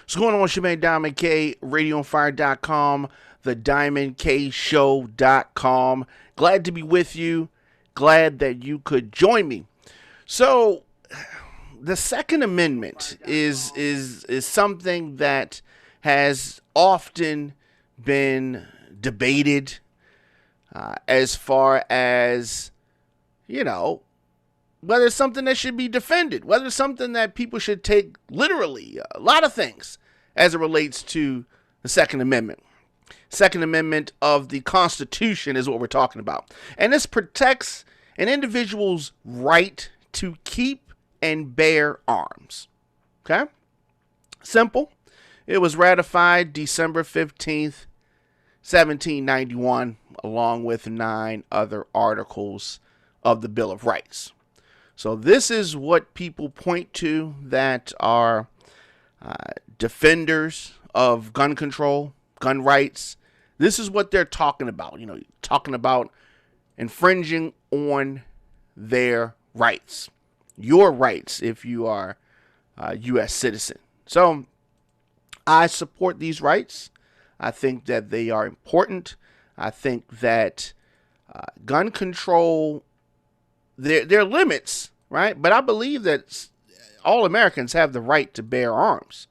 What's going on? It's your man Diamond K, RadioOnFire.com, the DiamondKShow.com. Glad to be with you. Glad that you could join me. So, the Second Amendment is something that has often been debated as far as, whether it's something that should be defended, whether it's something that people should take literally, a lot of things as it relates to the Second Amendment. Second Amendment of the Constitution is what we're talking about. And this protects an individual's right to keep and bear arms. Okay? Simple. It was ratified December 15th, 1791, along with 9 other articles of the Bill of Rights. So this is what people point to that are defenders of gun control, gun rights. This is what they're talking about. Talking about infringing on their rights, your rights if you are a U.S. citizen. So I support these rights. I think that they are important. I think that gun control, there are limits, right? But I believe that all Americans have the right to bear arms.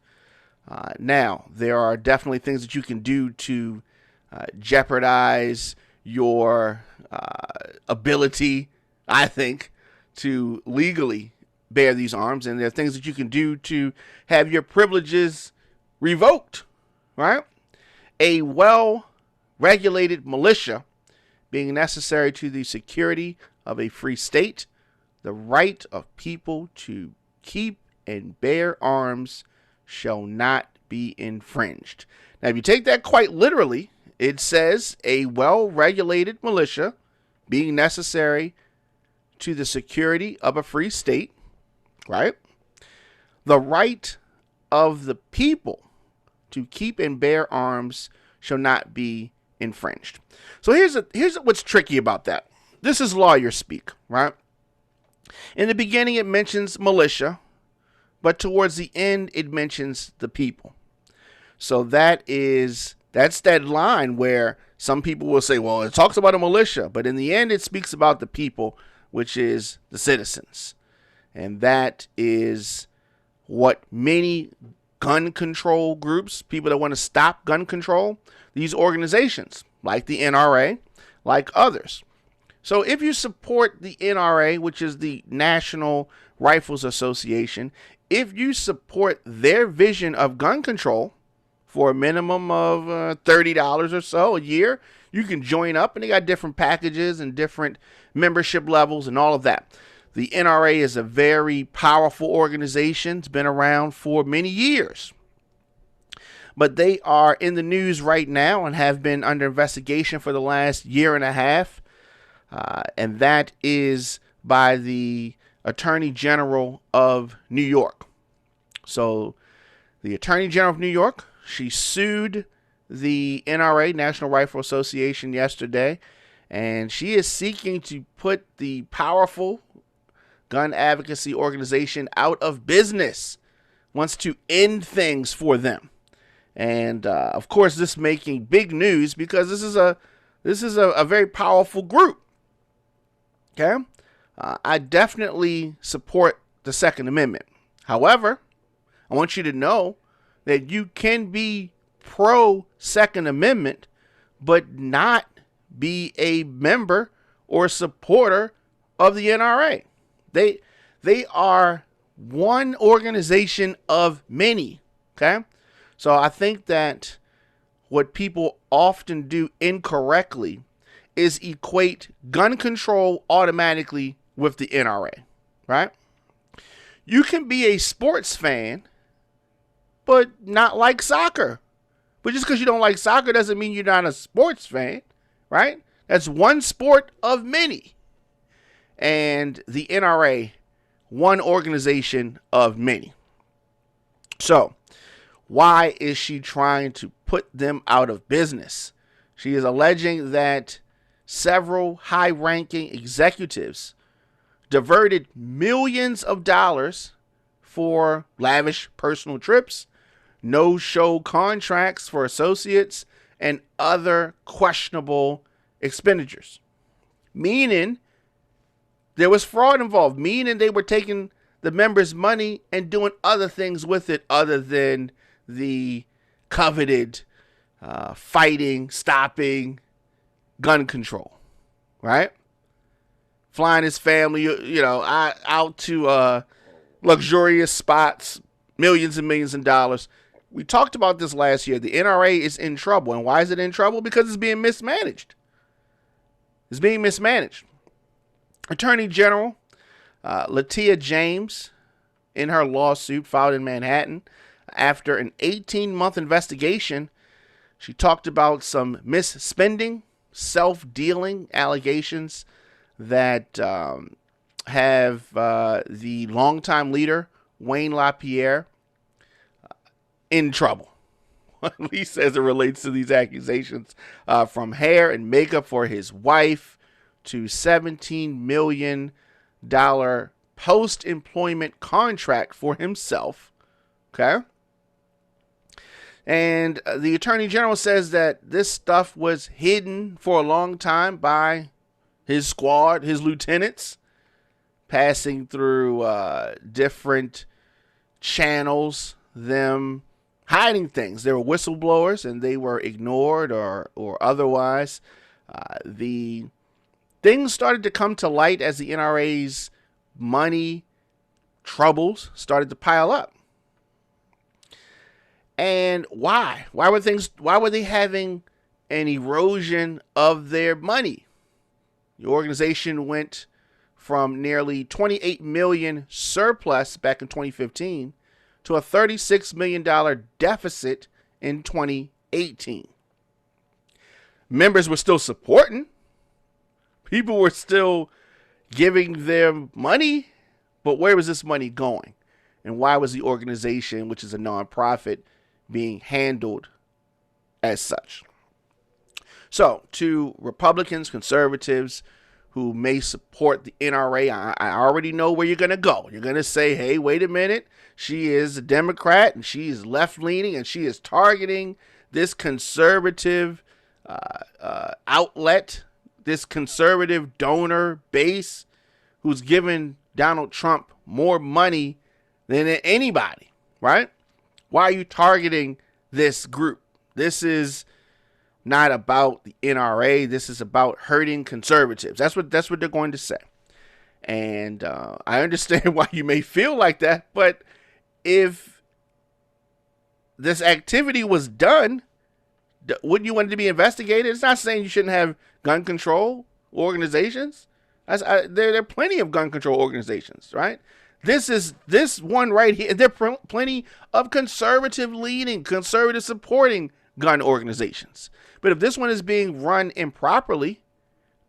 Now, there are definitely things that you can do to jeopardize your ability, I think, to legally bear these arms. And there are things that you can do to have your privileges revoked, right? A well-regulated militia being necessary to the security of a free state, the right of people to keep and bear arms shall not be infringed. Now, if you take that quite literally, it says a well-regulated militia being necessary to the security of a free state, right? The right of the people to keep and bear arms shall not be infringed. So here's what's tricky about that. This is lawyer speak, right? In the beginning, it mentions militia, but towards the end, it mentions the people. So that's that line where some people will say, well, it talks about a militia, but in the end, it speaks about the people, which is the citizens. And that is what many gun control groups, people that want to stop gun control, these organizations like the NRA, like others. So if you support the NRA, which is the National Rifles Association, if you support their vision of gun control for a minimum of $30 or so a year, you can join up, and they got different packages and different membership levels and all of that. The NRA is a very powerful organization. It's been around for many years. But they are in the news right now and have been under investigation for the last year and a half. And that is by the Attorney General of New York. So the Attorney General of New York, she sued the NRA, National Rifle Association, yesterday. And she is seeking to put the powerful gun advocacy organization out of business, wants to end things for them. And of course, this making big news because this is a very powerful group. Okay, I definitely support the Second Amendment. However, I want you to know that you can be pro Second Amendment, but not be a member or supporter of the NRA. They are one organization of many. Okay, so I think that what people often do incorrectly is equate gun control automatically with the NRA, right? You can be a sports fan, but not like soccer. But just because you don't like soccer doesn't mean you're not a sports fan, right? That's one sport of many. And the NRA, one organization of many. So, why is she trying to put them out of business? She is alleging that several high-ranking executives millions of dollars for lavish personal trips, no-show contracts for associates, and other questionable expenditures. Meaning there was fraud involved, meaning they were taking the members' money and doing other things with it other than the coveted fighting, stopping, gun control, right? Flying his family, out to luxurious spots, millions and millions of dollars. We talked about this last year. The NRA is in trouble. And why is it in trouble? Because it's being mismanaged. It's being mismanaged. Attorney General Letitia James, in her lawsuit filed in Manhattan, after an 18-month investigation, she talked about some misspending, self-dealing allegations that have the longtime leader, Wayne LaPierre, in trouble, at least as it relates to these accusations, from hair and makeup for his wife to $17 million post-employment contract for himself. Okay. And the Attorney General says that this stuff was hidden for a long time by his squad, his lieutenants, passing through different channels, them hiding things. They were whistleblowers and they were ignored or otherwise. The things started to come to light as the NRA's money troubles started to pile up. And why? Why were they having an erosion of their money? The organization went from nearly $28 million surplus back in 2015 to a $36 million deficit in 2018. Members were still supporting. People were still giving them money. But where was this money going? And why was the organization, which is a nonprofit, being handled as such? So, to Republicans, conservatives who may support the NRA, I already know where you're going to go. You're going to say, hey, wait a minute. She is a Democrat and she is left-leaning and she is targeting this conservative outlet, this conservative donor base who's giving Donald Trump more money than anybody, right? Why are you targeting this group? This is not about the NRA. This is about hurting conservatives. That's what they're going to say. And I understand why you may feel like that, but if this activity was done, wouldn't you want it to be investigated? It's not saying you shouldn't have gun control organizations. There are plenty of gun control organizations, right? This one right here. There are plenty of conservative leading, conservative supporting gun organizations. But if this one is being run improperly,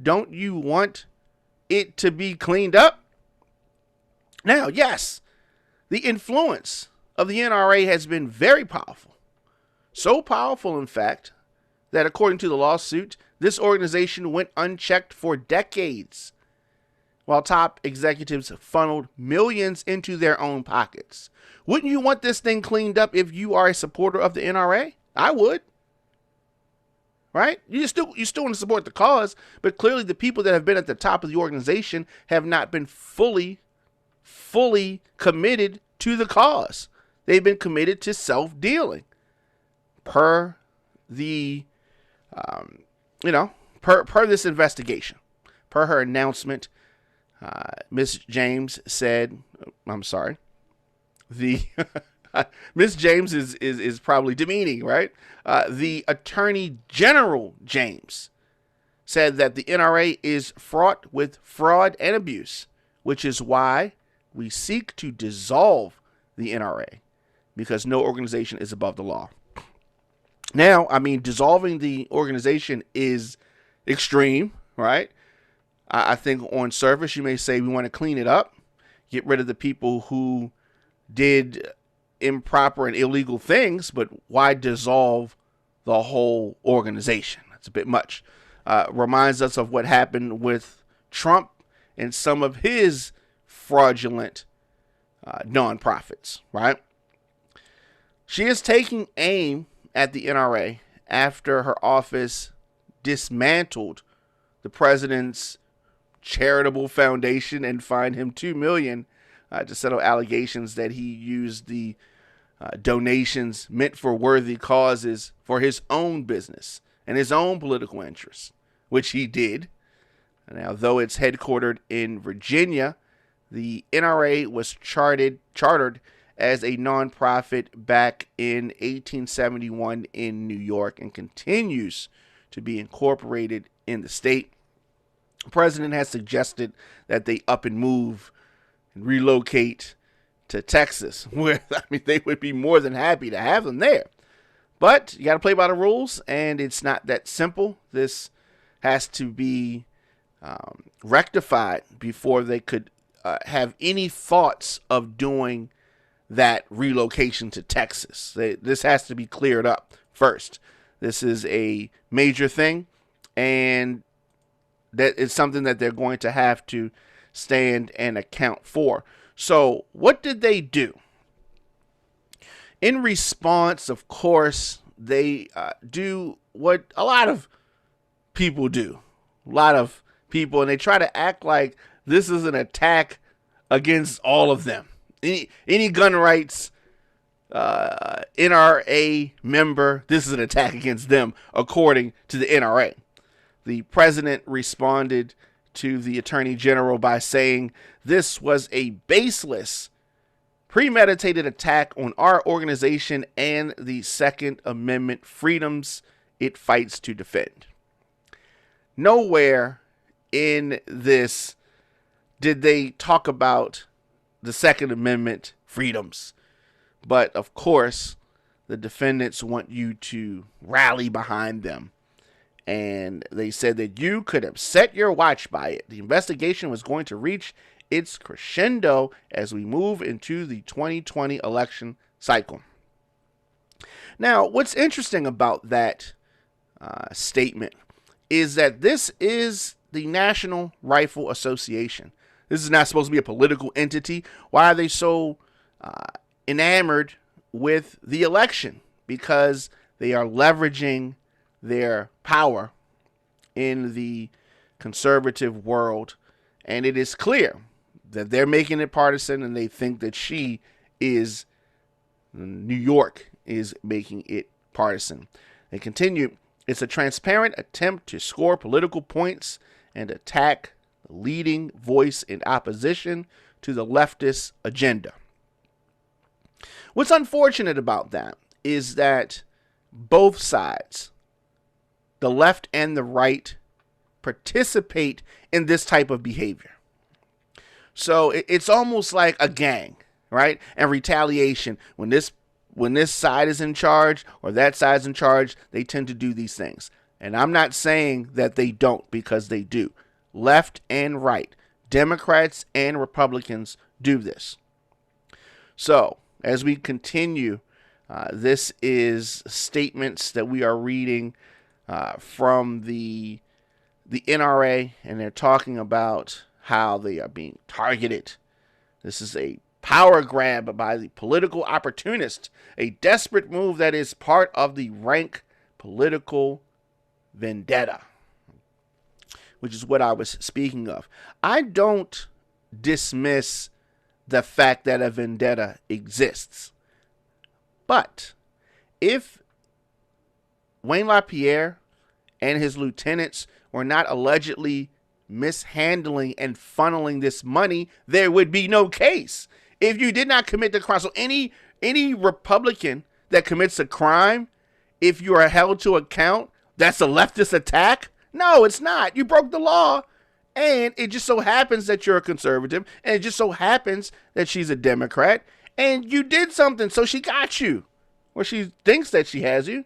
don't you want it to be cleaned up? Now, yes, the influence of the NRA has been very powerful. So powerful, in fact, that according to the lawsuit, this organization went unchecked for decades, while top executives funneled millions into their own pockets. Wouldn't you want this thing cleaned up if you are a supporter of the NRA? I would. Right? You still want to support the cause, but clearly the people that have been at the top of the organization have not been fully committed to the cause. They've been committed to self-dealing. Per the, per this investigation, per her announcement, Miss James said, I'm sorry, the Miss James is probably demeaning, right? The Attorney General James said that the NRA is fraught with fraud and abuse, which is why we seek to dissolve the NRA, because no organization is above the law. Now, I mean, dissolving the organization is extreme, right? I think on surface, you may say we want to clean it up, get rid of the people who did improper and illegal things, but why dissolve the whole organization? That's a bit much. Reminds us of what happened with Trump and some of his fraudulent nonprofits, right? She is taking aim at the NRA after her office dismantled the president's charitable foundation and fined him $2 million to settle allegations that he used the donations meant for worthy causes for his own business and his own political interests, which he did. Now, though it's headquartered in Virginia, the NRA was chartered as a nonprofit back in 1871 in New York and continues to be incorporated in the state. The president has suggested that they up and move and relocate to Texas, where they would be more than happy to have them there. But you got to play by the rules, and it's not that simple. This has to be rectified before they could have any thoughts of doing that relocation to Texas. This has to be cleared up first. This is a major thing, and that is something that they're going to have to stand and account for. So what did they do? In response, of course, they do what a lot of people do. A lot of people, and they try to act like this is an attack against all of them. Any gun rights NRA member, this is an attack against them, according to the NRA. The president responded to the attorney general by saying this was a baseless, premeditated attack on our organization and the Second Amendment freedoms it fights to defend. Nowhere in this did they talk about the Second Amendment freedoms. But of course, the defendants want you to rally behind them. And they said that you could have set your watch by it. The investigation was going to reach its crescendo as we move into the 2020 election cycle. Now, what's interesting about that statement is that this is the National Rifle Association. This is not supposed to be a political entity. Why are they so enamored with the election? Because they are leveraging their power in the conservative world, and it is clear that they're making it partisan, and they think that New York is making it partisan. They continue, it's a transparent attempt to score political points and attack the leading voice in opposition to the leftist agenda. What's unfortunate about that is that both sides, the left and the right, participate in this type of behavior. So it's almost like a gang, right? And retaliation. When this side is in charge or that side's in charge, they tend to do these things. And I'm not saying that they don't, because they do. Left and right, Democrats and Republicans do this. So as we continue, this is statements that we are reading from the NRA, and they're talking about how they are being targeted. This is a power grab by the political opportunist, a desperate move that is part of the rank political vendetta, which is what I was speaking of. I don't dismiss the fact that a vendetta exists, but if Wayne LaPierre and his lieutenants were not allegedly mishandling and funneling this money, there would be no case. If you did not commit the crime, so any Republican that commits a crime, if you are held to account, that's a leftist attack? No, it's not. You broke the law, and it just so happens that you're a conservative, and it just so happens that she's a Democrat, and you did something, so she got you, or she thinks that she has you.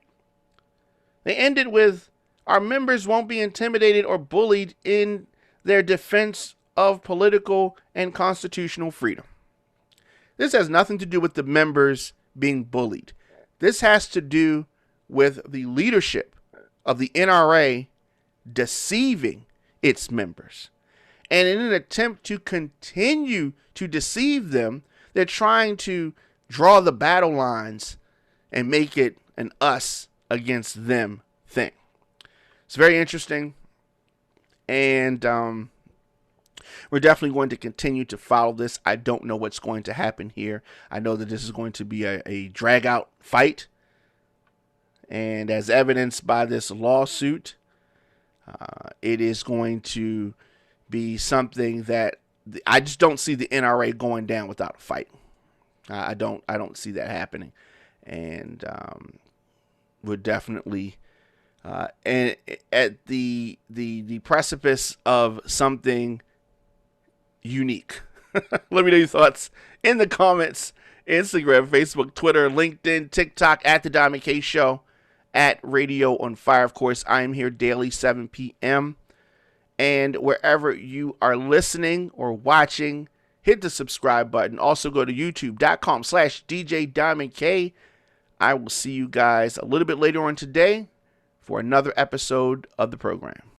They ended with, our members won't be intimidated or bullied in their defense of political and constitutional freedom. This has nothing to do with the members being bullied. This has to do with the leadership of the NRA deceiving its members. And in an attempt to continue to deceive them, they're trying to draw the battle lines and make it an us against them thing. It's very interesting, and we're definitely going to continue to follow this. I don't know what's going to happen here. I know that this is going to be a drag-out fight, and as evidenced by this lawsuit, it is going to be something that I just don't see the NRA going down without a fight. I don't see that happening, and we're definitely and at the precipice of something unique. Let me know your thoughts in the comments. Instagram, Facebook, Twitter, LinkedIn, TikTok at The Diamond K Show, at Radio on Fire. Of course, I am here daily, 7 p.m. And wherever you are listening or watching, hit the subscribe button. Also go to youtube.com/DJ Diamond K. I will see you guys a little bit later on today for another episode of the program.